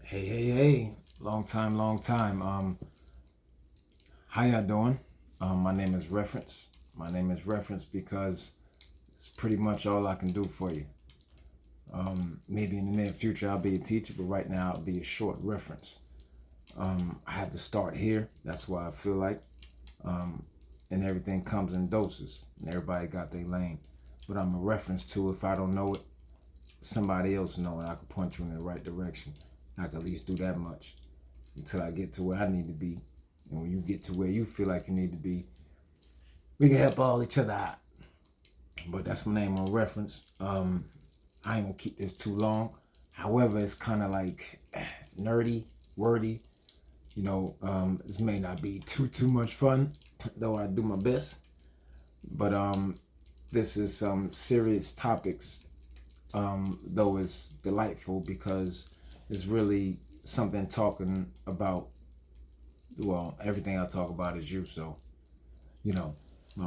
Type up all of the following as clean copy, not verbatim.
Hey. Long time, long time. How y'all doing? My name is Reference. My name is Reference because it's pretty much all I can do for you. Maybe in the near future I'll be a teacher, but right now I'll be a short reference. I have to start here. That's why I feel like. And everything comes in doses, and everybody got their lane. But I'm a reference to, if I don't know it, somebody else know, and I can point you in the right direction. I can at least do that much until I get to where I need to be. And when you get to where you feel like you need to be, we can help all each other out. But that's my name on Reference. I ain't gonna keep this too long. However, it's kind of like nerdy, wordy. This may not be too much fun, though I do my best. But this is some serious topics, though it's delightful because it's really something talking about, well, everything I talk about is you. So, I'm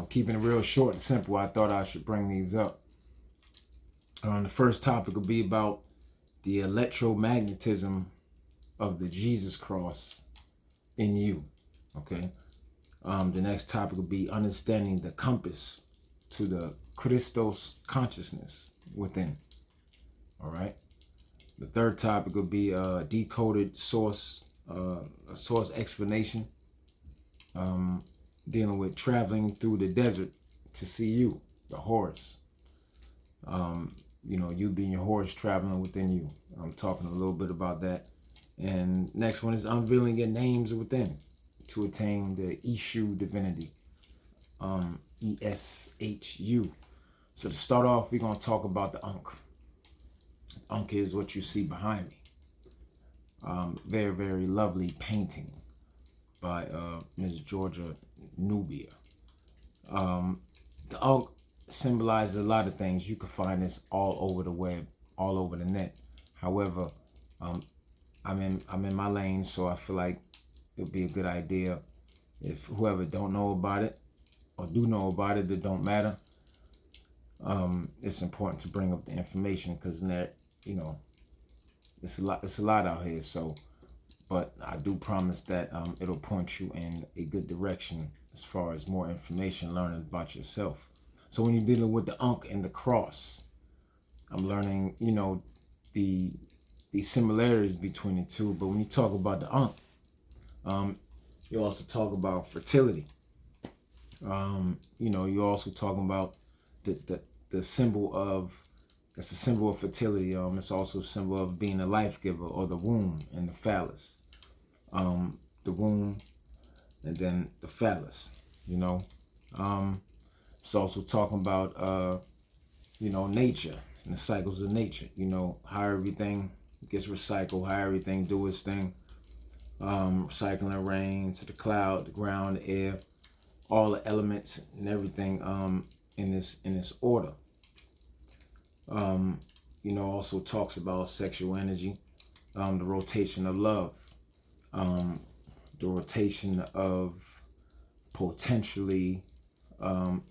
keeping it real short and simple. I thought I should bring these up. The first topic will be about the electromagnetism of the Jesus cross in you. Okay. The next topic will be understanding the compass to the Kristo's consciousness within. All right. The third topic will be a decoded source, a source explanation, dealing with traveling through the desert to see you, the Horous. You being your Horous traveling within you. I'm talking a little bit about that. And next one is unveiling your names within to attain the Eshu Divinity. ESHU. So to start off, we're going to talk about the Ankh. Ankh is what you see behind me. Very, very lovely painting by Ms. Georgia Nubia. The Ankh symbolizes a lot of things. You can find this all over the web, all over the net. However, I'm in my lane, so I feel like it would be a good idea if whoever don't know about it or do know about it, it don't matter. It's important to bring up the information because it's a lot out here. So, but I do promise that it'll point you in a good direction as far as more information, learning about yourself. So when you're dealing with the Ankh and the cross, I'm learning, the similarities between the two. But when you talk about the Ankh, you also talk about fertility. You're also talking about the symbol of, that's a symbol of fertility. It's also a symbol of being a life giver, or the womb and the phallus. The womb and then the phallus, It's also talking about, nature and the cycles of nature, how everything gets recycled, how everything do its thing. Recycling rain to the cloud, the ground, the air, all the elements and everything in this order. Also talks about sexual energy, the rotation of love, the rotation of potentially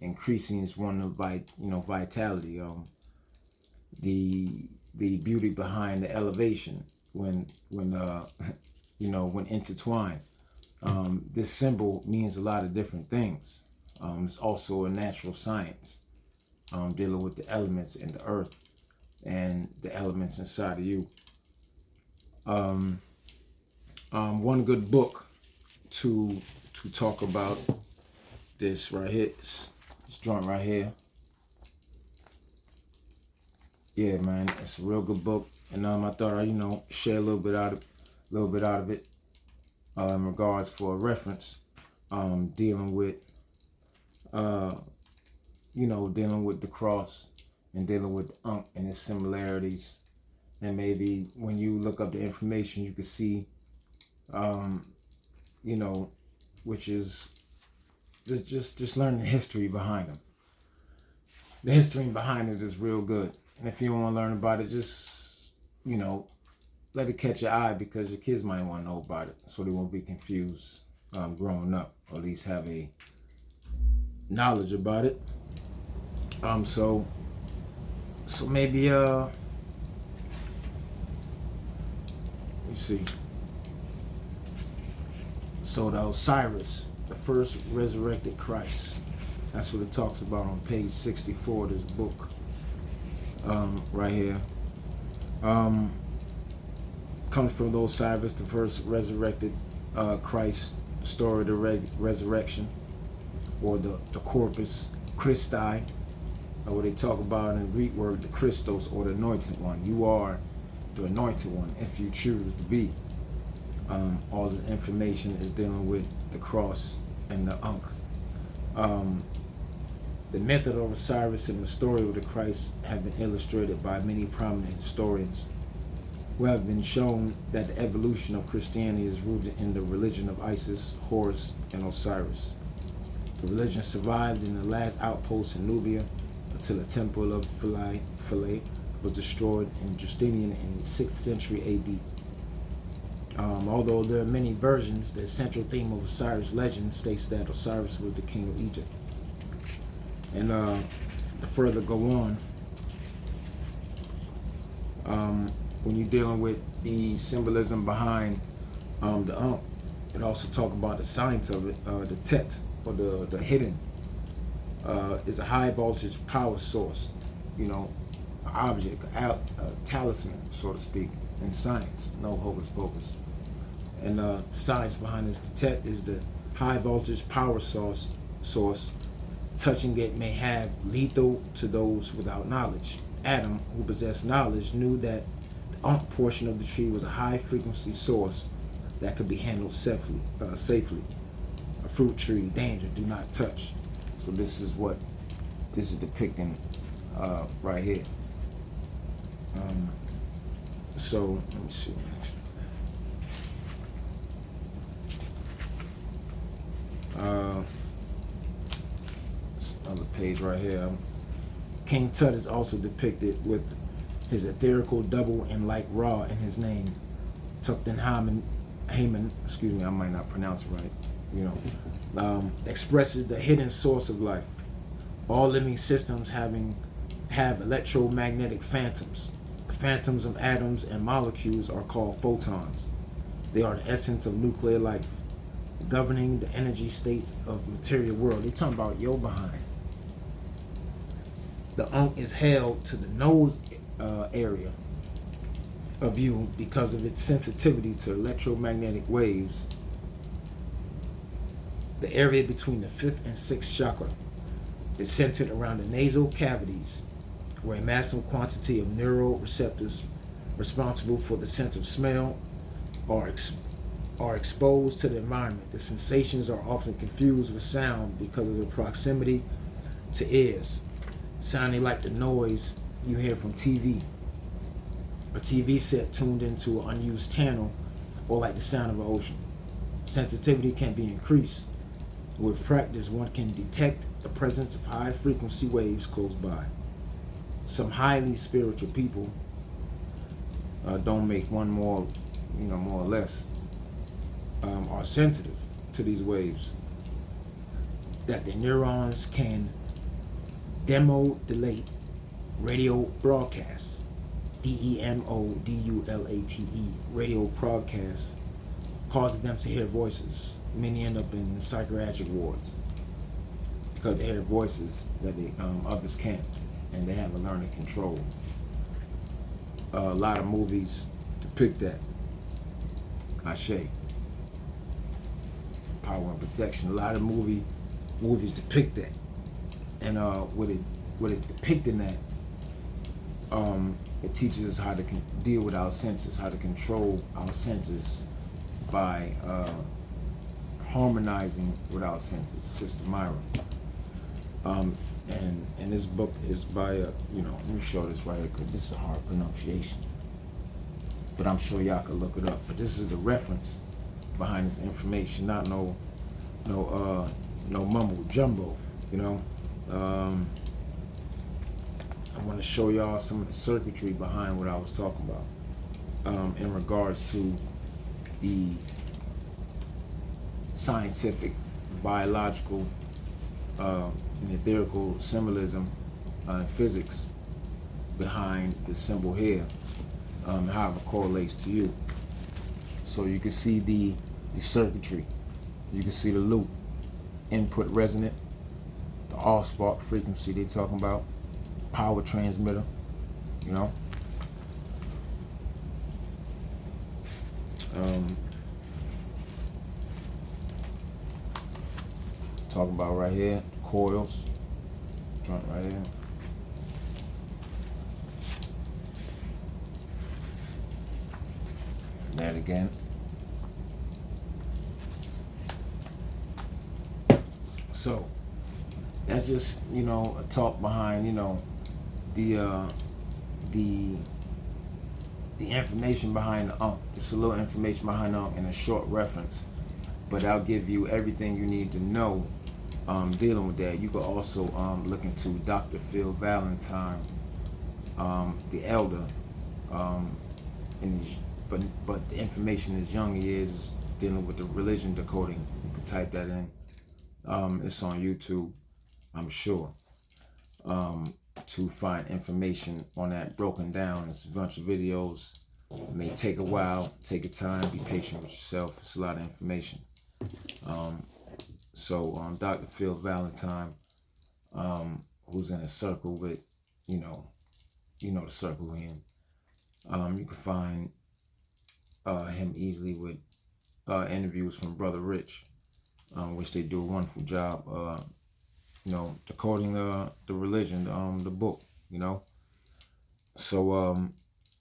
increasing is one of vitality, the beauty behind the elevation when intertwined. This symbol means a lot of different things. It's also a natural science, dealing with the elements in the earth and the elements inside of you. One good book to talk about this right here, this joint right here. Yeah, man, it's a real good book, and I thought I share a little bit out of it, in regards for a reference, dealing with dealing with the cross and dealing with the Ankh and its similarities, and maybe when you look up the information, you can see, which is just learn the history behind them. The history behind it is real good. And if you don't want to learn about it, just, let it catch your eye, because your kids might want to know about it so they won't be confused growing up, or at least have a knowledge about it. So maybe see. So the Osiris, the first resurrected Christ. That's what it talks about on page 64 of this book. Right here. Comes from the Osiris, the first resurrected Christ, story of the resurrection, or the Corpus Christi, or what they talk about in the Greek word, the Christos, or the anointed one. You are the anointed one if you choose to be. All the information is dealing with the cross and the Ankh. The method of Osiris and the story of the Christ have been illustrated by many prominent historians who have been shown that the evolution of Christianity is rooted in the religion of Isis, Horus, and Osiris. The religion survived in the last outpost in Nubia until the temple of Philae was destroyed in Justinian in the 6th century AD. Although there are many versions, the central theme of Osiris legend states that Osiris was the king of Egypt. And to further go on, when you're dealing with the symbolism behind the Ankh, it also talk about the science of it. The Tet, or the hidden, is a high voltage power source, you know, an object, a talisman, so to speak, in science. No hocus pocus. And science behind this, the Tet is the high voltage power source. Touching it may have lethal to those without knowledge. Adam, who possessed knowledge, knew that the Ankh portion of the tree was a high frequency source that could be handled safely. A fruit tree, danger, do not touch. So this is what this is depicting right here. So let me see. Another page right here. King Tut is also depicted with his etherical double and like Ra in his name. Haman, excuse me, I might not pronounce it right, you know, expresses the hidden source of life. All living systems have electromagnetic phantoms. The phantoms of atoms and molecules are called photons. They are the essence of nuclear life, governing the energy states of material world. They're talking about your behind. The Ankh is held to the nose area of you because of its sensitivity to electromagnetic waves. The area between the 5th and 6th chakra is centered around the nasal cavities, where a massive quantity of neural receptors responsible for the sense of smell are exposed to the environment. The sensations are often confused with sound because of the proximity to ears, sounding like the noise you hear from TV. A TV set tuned into an unused channel, or like the sound of an ocean. Sensitivity can be increased. With practice, one can detect the presence of high frequency waves close by. Some highly spiritual people don't make one more, more or less, are sensitive to these waves. That the neurons can demodulate radio broadcasts. DEMODULATE, radio broadcasts, causes them to hear voices. Many end up in psychiatric wards because they hear voices that others can't, and they have a learning control. A lot of movies depict that. Ashe. Power and protection. A lot of movies depict that, and with it depicting that, it teaches us how to deal with our senses, how to control our senses by harmonizing with our senses. Sister Myra. And this book is by let me show this right here because this is a hard pronunciation, but I'm sure y'all can look it up. But this is the reference behind this information, not no mumbo jumbo, I want to show y'all some of the circuitry behind what I was talking about in regards to the scientific, biological, and etherical symbolism and physics behind the symbol here, how it correlates to you. So you can see the circuitry. You can see the loop, input resonant, the all-spark frequency they talking about, power transmitter, you know. Talking about right here, coils, joint right here. That again. So that's just, you know, a talk behind, you know, the information behind the Ankh. It's a little information behind the Ankh and a short reference, but I'll give you everything you need to know dealing with that. You can also look into Dr. Phil Valentine, the elder, but the information as young he is dealing with the religion decoding. You can type that in. It's on YouTube, I'm sure, to find information on that broken down. It's a bunch of videos. It may take a while. Take your time. Be patient with yourself. It's a lot of information. So Dr. Phil Valentine, who's in a circle with, you know the circle in. You can find him easily with interviews from Brother Rich, which they do a wonderful job, you know, decoding the religion, the book, you know. So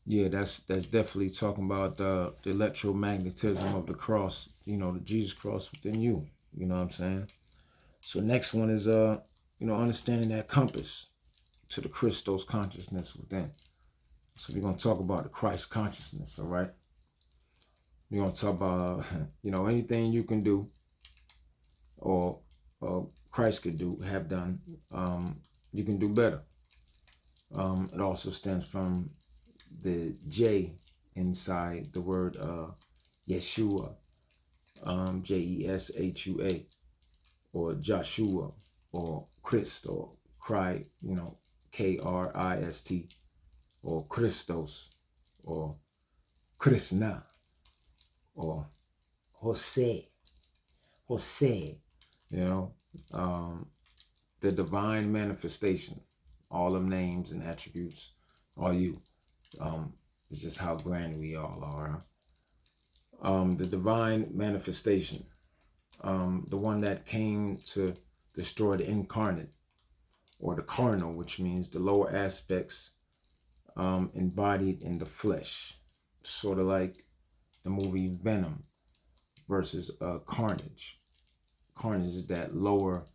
yeah, that's definitely talking about the electromagnetism of the cross, you know, the Jesus cross within you. You know what I'm saying? So next one is you know, understanding that compass to the Kristo's consciousness within. So we're gonna talk about the Christ consciousness, all right? We're gonna talk about you know, anything you can do or Christ could do, have done, you can do better. It also stems from the J inside the word Yeshua, Jeshua, or Joshua, or Christ, or Christ, you know, Krist, or Christos, or Krishna, or Jose, you know, the divine manifestation, all them names and attributes are you. It's just how grand we all are. The divine manifestation, the one that came to destroy the incarnate, or the carnal, which means the lower aspects embodied in the flesh, sort of like the movie Venom versus Carnage. Carnage is that lower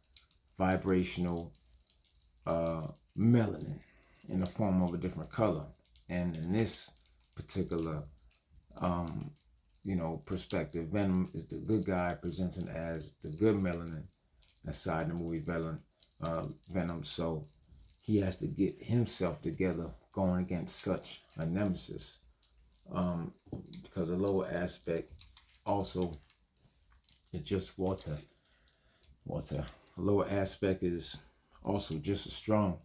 vibrational melanin in the form of a different color, and in this particular you know, perspective, Venom is the good guy presenting as the good melanin inside the movie Venom. So he has to get himself together going against such a nemesis, because the lower aspect also is just water. The lower aspect is also just as strong.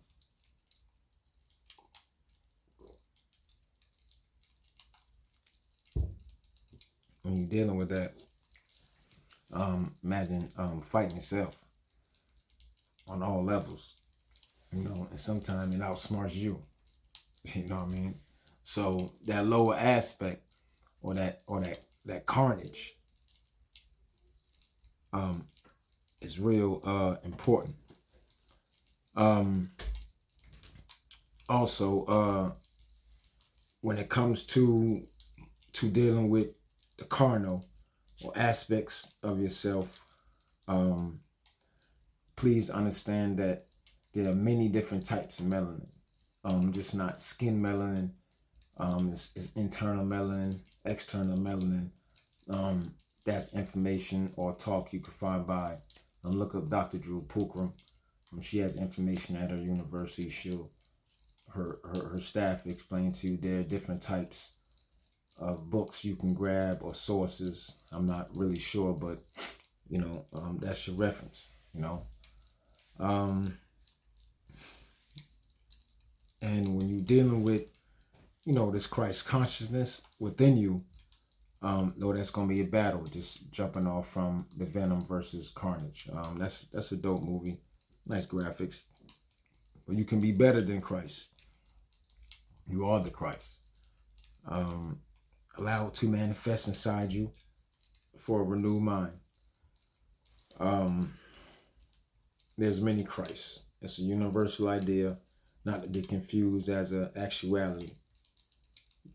When you're dealing with that, imagine fighting yourself on all levels, you know, and sometimes it outsmarts you. You know what I mean? So that lower aspect, or that carnage, is real important. Also, when it comes to dealing with the carnal or aspects of yourself, please understand that there are many different types of melanin. Just not skin melanin. It's internal melanin, external melanin. That's information or talk you can find by look up Dr. Drew Pulcrum. She has information at her university. Her staff explain to you there are different types of books you can grab or sources. I'm not really sure, but you know, that's your reference, you know. And when you're dealing with, you know, this Christ consciousness within you, No, that's gonna be a battle. Just jumping off from the Venom versus Carnage. That's a dope movie. Nice graphics. But you can be better than Christ. You are the Christ. Allow it to manifest inside you for a renewed mind. There's many Christs. It's a universal idea, not to be confused as an actuality.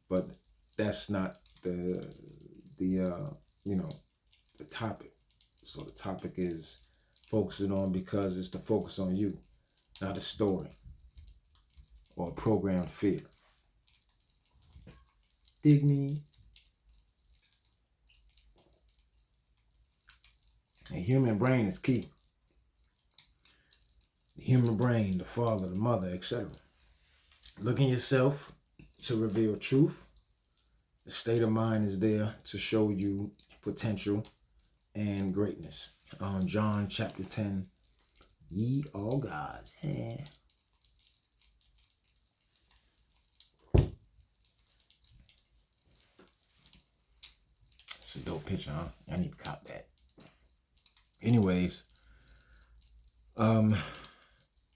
But that's not the topic. So the topic is focusing on because it's the focus on you, not a story or a programmed fear. Dig me? The human brain is key. The human brain, the father, the mother, etc. Look in yourself to reveal truth. The state of mind is there to show you potential and greatness. John chapter 10, ye all gods. Hey. It's a dope picture, huh? I need to cop that. Anyways,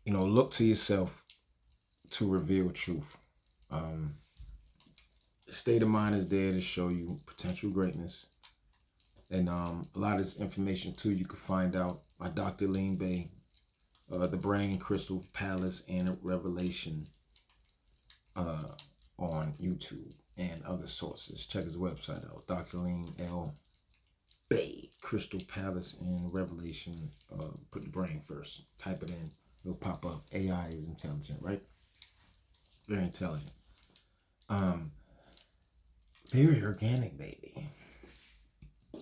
look to yourself to reveal truth. The state of mind is there to show you potential greatness. And a lot of this information too you can find out by Dr. Lean Bay, The Brain, Crystal Palace, and Revelation on YouTube and other sources. Check his website out, Dr. Lean L. Bay, Crystal Palace, and Revelation. Put the brain first. Type it in. It'll pop up. AI is intelligent, right? Very intelligent. Very organic, baby.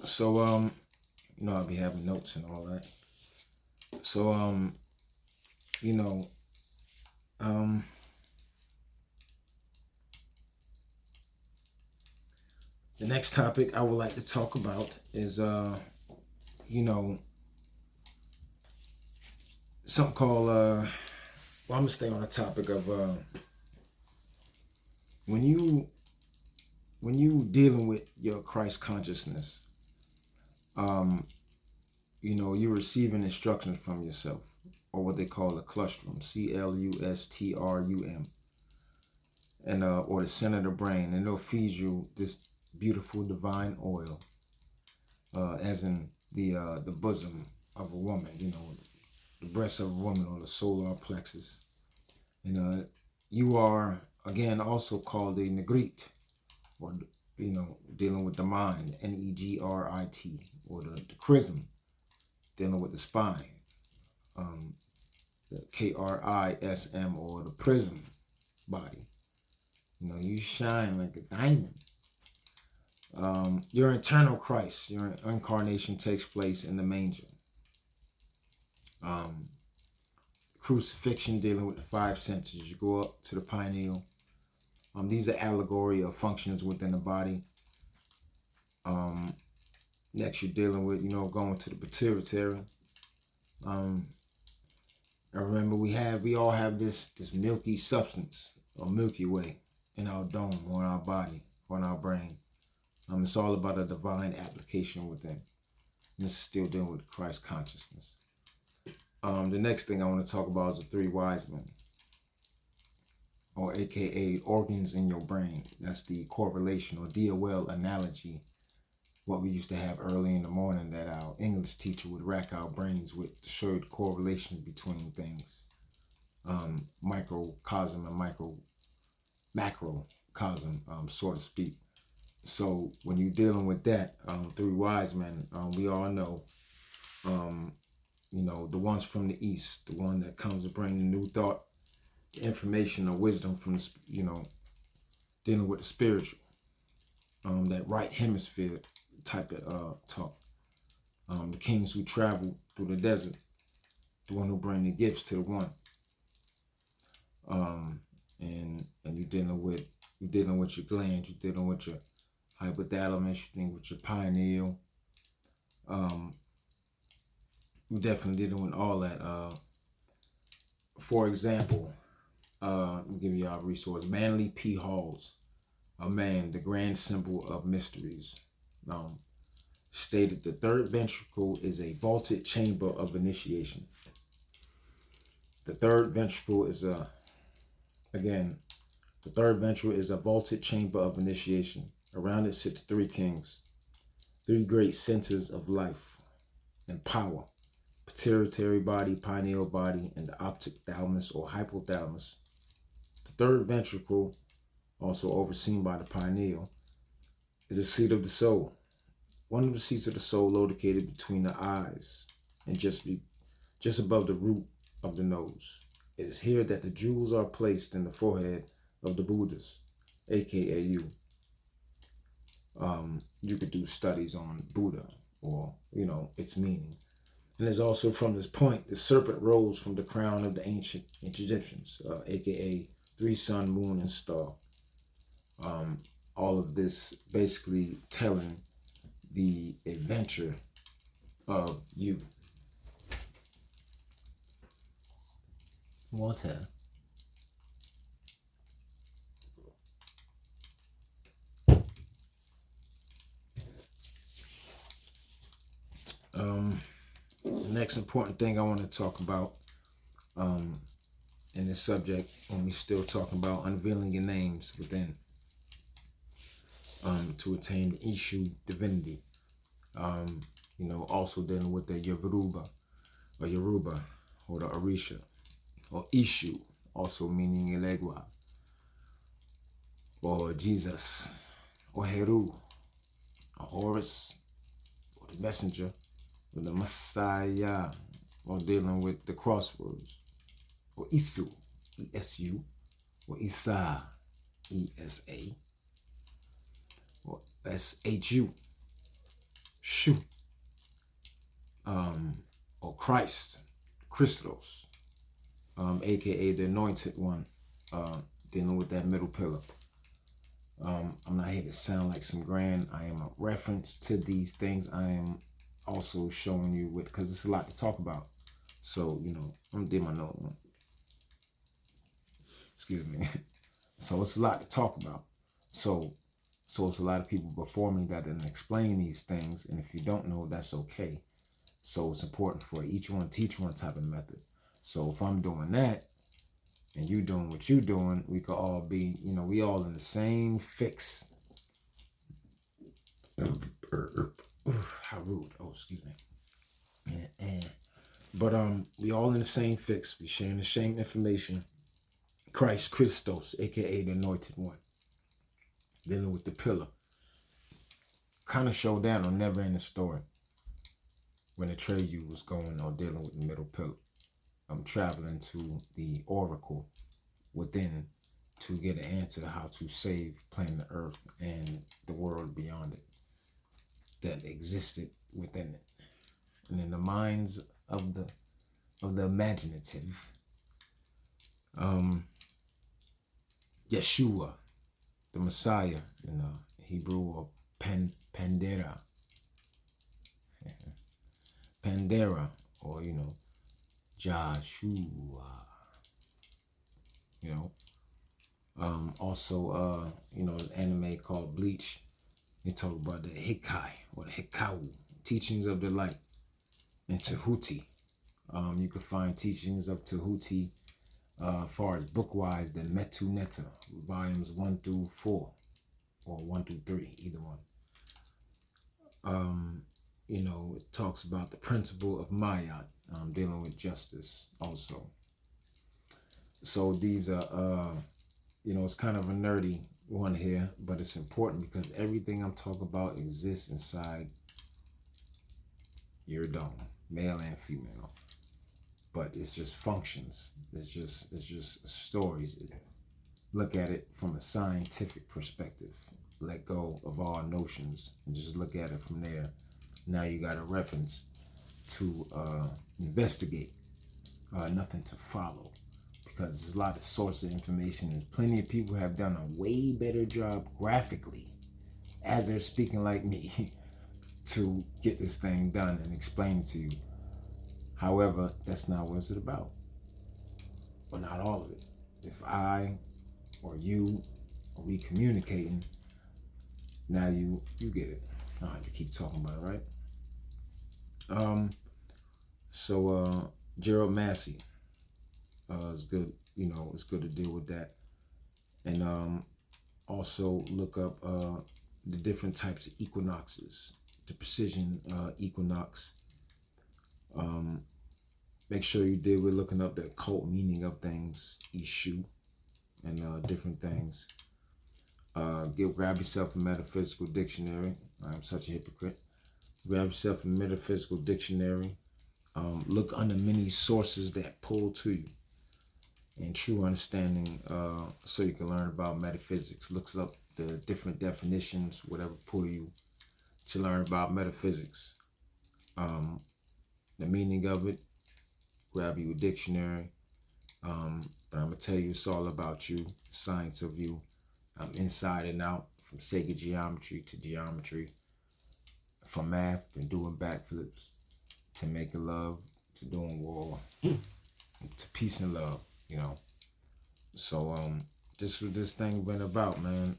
So, I'll be having notes and all that. So, the next topic I would like to talk about is, something called, I'm going to stay on the topic of when you dealing with your Christ consciousness, you're receiving instructions from yourself, or what they call a clustrum, CLUSTRUM, and or the center of the brain, and it'll feed you this beautiful divine oil, as in the bosom of a woman, the breast of a woman, or the solar plexus. And you are again also called a negrit, or dealing with the mind, NEGRIT, or the chrism, dealing with the spine, the KRISM, or the prism body. You shine like a diamond. Your internal Christ, your incarnation takes place in the manger. Crucifixion, dealing with the five senses. You go up to the pineal. These are allegory of functions within the body. Next, you're dealing with, going to the pituitary. I remember we all have this milky substance, or Milky Way, in our dome, or in our body, or in our brain. It's all about a divine application within. And this is still dealing with Christ consciousness. The next thing I want to talk about is the three wise men, or AKA organs in your brain. That's the correlation or DOL analogy, what we used to have early in the morning that our English teacher would rack our brains with to show the correlations between things. Microcosm and macrocosm, so to speak. So when you're dealing with that, three wise men, we all know, the ones from the east, the one that comes to bring the new thought, the information or wisdom from, dealing with the spiritual, that right hemisphere type of talk. The kings who travel through the desert, the one who bring the gifts to the one. And you're dealing with your glands, you're dealing with your hypothalamus, you're dealing with your pineal. We're definitely dealing with all that. For example, let me give you our resource. Manly P. Halls, a man, the grand symbol of mysteries. stated the third ventricle is a vaulted chamber of initiation. The third ventricle is a vaulted chamber of initiation. Around it sits three kings, three great centers of life and power: pituitary body, pineal body, and the optic thalamus or hypothalamus. The third ventricle, also overseen by the pineal, is the seat of the soul. One of the seats of the soul located between the eyes and just above the root of the nose. It is here that the jewels are placed in the forehead of the Buddhas, aka you. You could do studies on Buddha or, its meaning. And it's also from this point, the serpent rose from the crown of the ancient Egyptians, aka three sun, moon, and star. All of this basically telling the adventure of you. Water. The next important thing I want to talk about in this subject, when we're still talking about unveiling your names within, to attain the Eshu Divinity. Also dealing with the Yoruba or the Orisha, or Eshu, also meaning Elegua, or Jesus, or Heru, or Horous, or the messenger, or the Messiah, or dealing with the crosswords, or Isu, E-S-U, or Isa, E-S-A, or S-H-U, Shu, or Christ, Kristos, aka the anointed one, dealing with that middle pillar. I'm not here to sound like some grand. I am a reference to these things. I am also showing you because it's a lot to talk about. So, I'm gonna do my note. Excuse me. So it's a lot to talk about. So it's a lot of people before me that didn't explain these things. And if you don't know, that's okay. So it's important for each one, teach one type of method. So if I'm doing that and you doing what you doing, we could all be, we all in the same fix. How rude. Oh, excuse me. But we all in the same fix. We sharing the same information. Christ, Kristos, aka the anointed one. Dealing with the pillar. Kind of showed down on Never Ending Story when the Atreyu was going or dealing with the middle pillar. I'm traveling to the oracle within to get an answer to how to save planet Earth and the world beyond it that existed within it. And in the minds of the imaginative, Yeshua, the Messiah in Hebrew, or Pandera, or Joshua, also an anime called Bleach. They talk about the Hikai or the Hikau, teachings of the light, and Tahuti. You can find teachings of Tahuti far as book-wise, the Metu Neta, volumes 1 through 4, or 1 through 3, either one. It talks about the principle of Mayat, dealing with justice also. So these are, it's kind of a nerdy one here, but it's important because everything I'm talking about exists inside your dome, male and female. But it's just functions. It's just stories. Look at it from a scientific perspective. Let go of all notions and just look at it from there. Now you got a reference to investigate, nothing to follow, because there's a lot of sources of information and plenty of people have done a way better job graphically as they're speaking like me to get this thing done and explain it to you. However, that's not what it's about. Well, not all of it. If I or you or we communicating, now you get it. I have to keep talking about it, right? Gerald Massey is good. It's good to deal with that. And also look up the different types of equinoxes, the precision equinox. Make sure you deal with looking up the occult meaning of things, Eshu, and different things. Grab yourself a metaphysical dictionary. I'm such a hypocrite. Grab yourself a metaphysical dictionary. Look under many sources that pull to you and true understanding, so you can learn about metaphysics. Looks up the different definitions, whatever pull you to learn about metaphysics. The meaning of it, grab you a dictionary. But I'm gonna tell you it's all about you, the science of you. I'm inside and out, from sacred geometry to geometry, from math to doing backflips, to making love, to doing war, to peace and love, So this what this thing been about, man.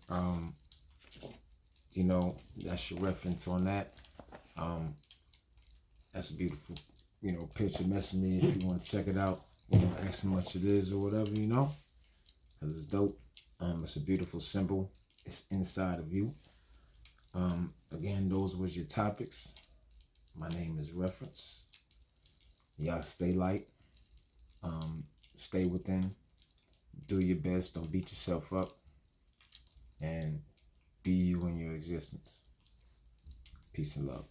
That's your reference on that. That's a beautiful, picture. Message me if you want to check it out. Ask how much it is or whatever, because it's dope. It's a beautiful symbol. It's inside of you. Again, those was your topics. My name is Reference. Y'all stay light. Stay within. Do your best. Don't beat yourself up. And be you in your existence. Peace and love.